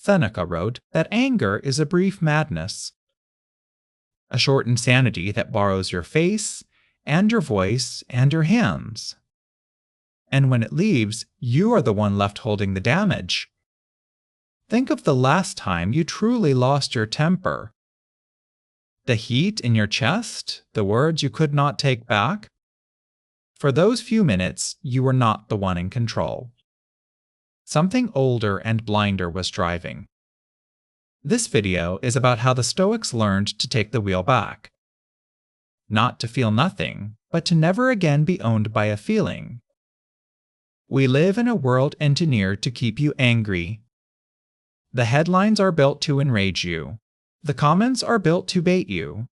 Seneca wrote that anger is a brief madness, a short insanity that borrows your face and your voice and your hands. And when it leaves, you are the one left holding the damage. Think of the last time you truly lost your temper. The heat in your chest, the words you could not take back. For those few minutes, you were not the one in control. Something older and blinder was driving. This video is about how the Stoics learned to take the wheel back. Not to feel nothing, but to never again be owned by a feeling. We live in a world engineered to keep you angry. The headlines are built to enrage you. The comments are built to bait you.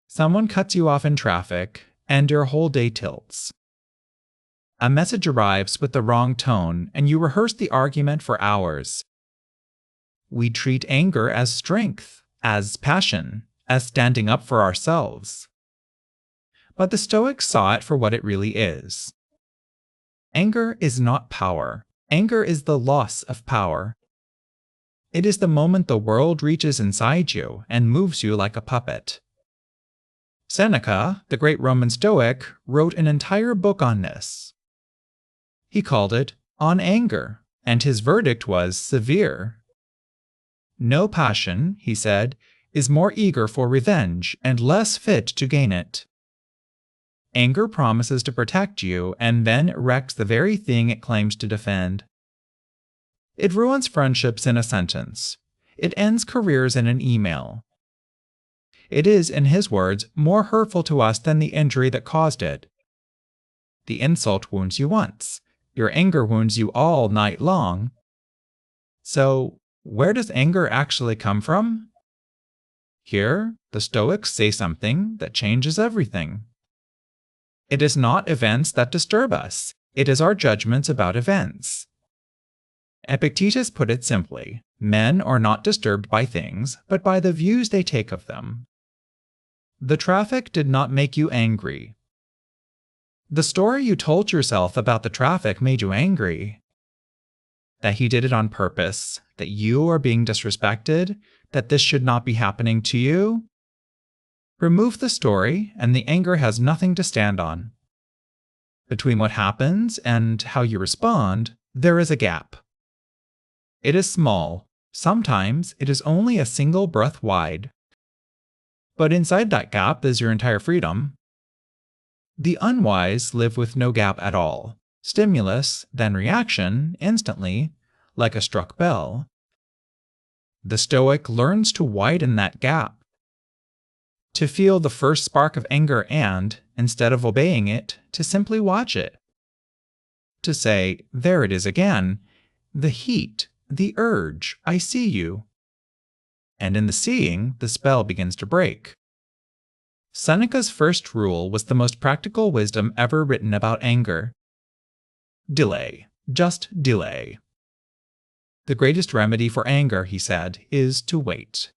Someone cuts you off in traffic, and your whole day tilts. A message arrives with the wrong tone, and you rehearse the argument for hours. We treat anger as strength, as passion, as standing up for ourselves. But the Stoics saw it for what it really is. Anger is not power. Anger is the loss of power. It is the moment the world reaches inside you and moves you like a puppet. Seneca, the great Roman Stoic, wrote an entire book on this. He called it On Anger, and his verdict was severe. No passion, he said, is more eager for revenge and less fit to gain it. Anger promises to protect you and then wrecks the very thing it claims to defend. It ruins friendships in a sentence. It ends careers in an email. It is, in his words, more hurtful to us than the injury that caused it. The insult wounds you once. Your anger wounds you all night long. So, where does anger actually come from? Here, the Stoics say something that changes everything. It is not events that disturb us. It is our judgments about events. Epictetus put it simply, men are not disturbed by things, but by the views they take of them. The traffic did not make you angry. The story you told yourself about the traffic made you angry. That he did it on purpose, that you are being disrespected, that this should not be happening to you. Remove the story, and the anger has nothing to stand on. Between what happens and how you respond, there is a gap. It is small. Sometimes it is only a single breath wide. But inside that gap is your entire freedom. The unwise live with no gap at all. Stimulus, then reaction, instantly, like a struck bell. The Stoic learns to widen that gap. To feel the first spark of anger and, instead of obeying it, to simply watch it. To say, there it is again, the heat, the urge, I see you. And in the seeing, the spell begins to break. Seneca's first rule was the most practical wisdom ever written about anger. Delay. Just delay. The greatest remedy for anger, he said, is to wait.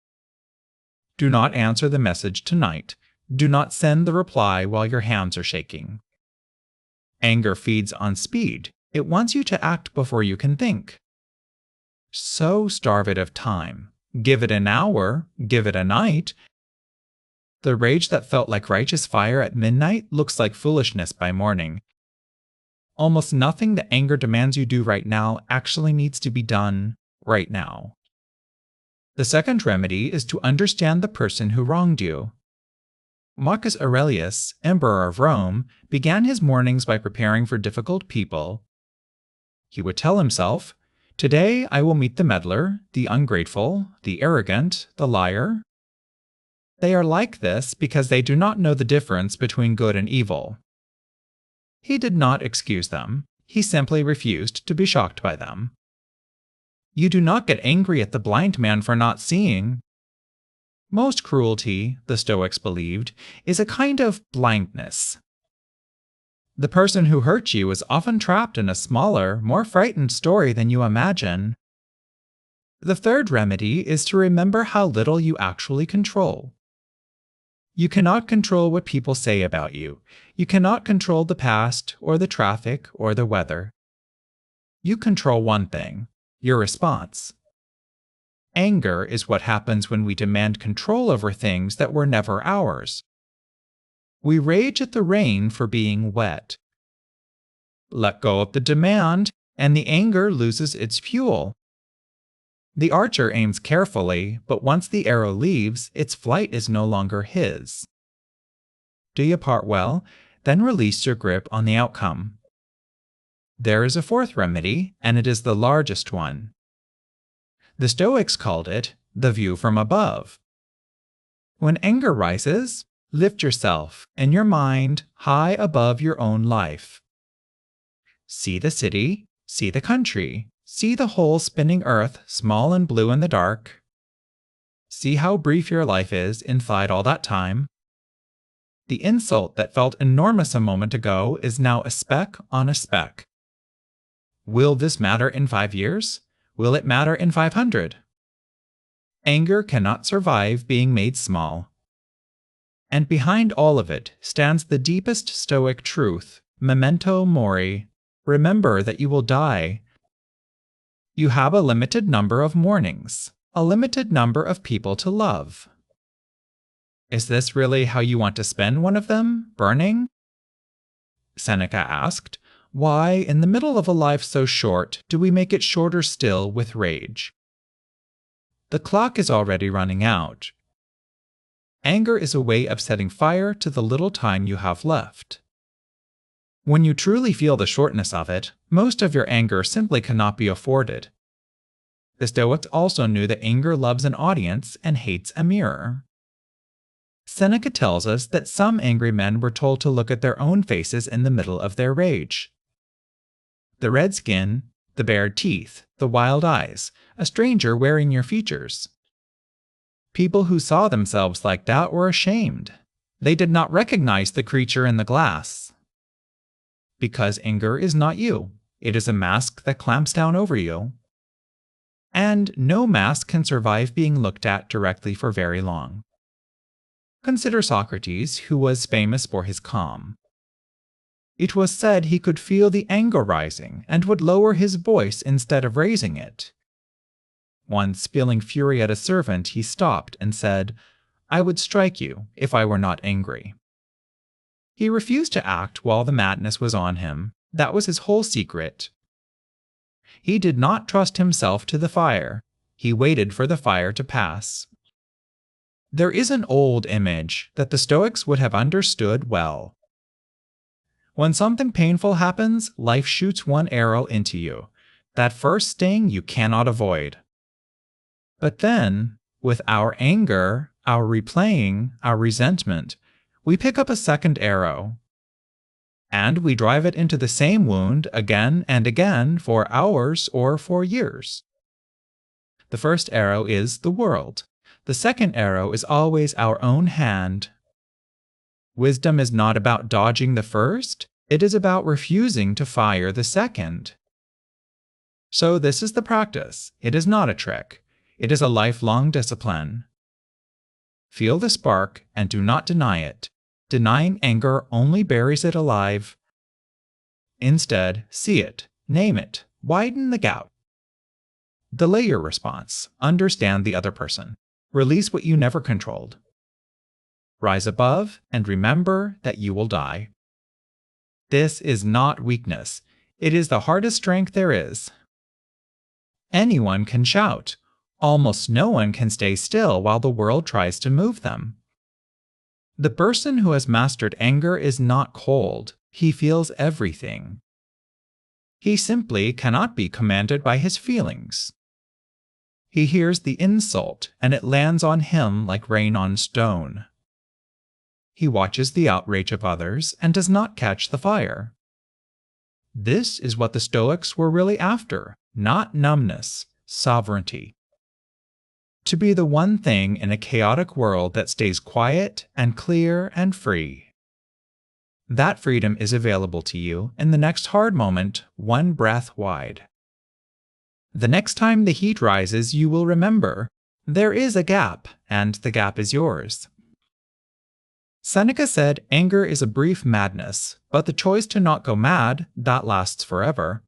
Do not answer the message tonight. Do not send the reply while your hands are shaking. Anger feeds on speed. It wants you to act before you can think. So starve it of time. Give it an hour, give it a night. The rage that felt like righteous fire at midnight looks like foolishness by morning. Almost nothing that anger demands you do right now actually needs to be done right now. The second remedy is to understand the person who wronged you. Marcus Aurelius, Emperor of Rome, began his mornings by preparing for difficult people. He would tell himself, "Today I will meet the meddler, the ungrateful, the arrogant, the liar." They are like this because they do not know the difference between good and evil. He did not excuse them. He simply refused to be shocked by them. You do not get angry at the blind man for not seeing. Most cruelty, the Stoics believed, is a kind of blindness. The person who hurt you is often trapped in a smaller, more frightened story than you imagine. The third remedy is to remember how little you actually control. You cannot control what people say about you. You cannot control the past, or the traffic, or the weather. You control one thing: your response. Anger is what happens when we demand control over things that were never ours. We rage at the rain for being wet. Let go of the demand, and the anger loses its fuel. The archer aims carefully, but once the arrow leaves, its flight is no longer his. Do you part well? Then release your grip on the outcome. There is a fourth remedy, and it is the largest one. The Stoics called it the view from above. When anger rises, lift yourself and your mind high above your own life. See the city, see the country, see the whole spinning earth, small and blue in the dark. See how brief your life is inside all that time. The insult that felt enormous a moment ago is now a speck on a speck. Will this matter in 5 years? Will it matter in 500? Anger cannot survive being made small. And behind all of it stands the deepest Stoic truth, memento mori. Remember that you will die. You have a limited number of mornings, a limited number of people to love. Is this really how you want to spend one of them, burning? Seneca asked, why, in the middle of a life so short, do we make it shorter still with rage? The clock is already running out. Anger is a way of setting fire to the little time you have left. When you truly feel the shortness of it, most of your anger simply cannot be afforded. The Stoics also knew that anger loves an audience and hates a mirror. Seneca tells us that some angry men were told to look at their own faces in the middle of their rage. The red skin, the bared teeth, the wild eyes, a stranger wearing your features. People who saw themselves like that were ashamed. They did not recognize the creature in the glass. Because anger is not you. It is a mask that clamps down over you. And no mask can survive being looked at directly for very long. Consider Socrates, who was famous for his calm. It was said he could feel the anger rising and would lower his voice instead of raising it. Once, feeling fury at a servant, he stopped and said, "I would strike you if I were not angry." He refused to act while the madness was on him. That was his whole secret. He did not trust himself to the fire. He waited for the fire to pass. There is an old image that the Stoics would have understood well. When something painful happens, life shoots one arrow into you. That first sting you cannot avoid. But then, with our anger, our replaying, our resentment, we pick up a second arrow. And we drive it into the same wound again and again for hours or for years. The first arrow is the world. The second arrow is always our own hand. Wisdom is not about dodging the first, it is about refusing to fire the second. So this is the practice. It is not a trick. It is a lifelong discipline. Feel the spark and do not deny it. Denying anger only buries it alive. Instead, see it, name it, widen the gap. Delay your response. Understand the other person. Release what you never controlled. Rise above and remember that you will die. This is not weakness. It is the hardest strength there is. Anyone can shout. Almost no one can stay still while the world tries to move them. The person who has mastered anger is not cold. He feels everything. He simply cannot be commanded by his feelings. He hears the insult, and it lands on him like rain on stone. He watches the outrage of others and does not catch the fire. This is what the Stoics were really after, not numbness, sovereignty. To be the one thing in a chaotic world that stays quiet and clear and free. That freedom is available to you in the next hard moment, one breath wide. The next time the heat rises, you will remember, there is a gap, and the gap is yours. Seneca said anger is a brief madness, but the choice to not go mad, that lasts forever.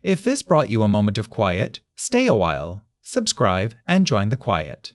If this brought you a moment of quiet, stay a while. subscribe, and join the quiet.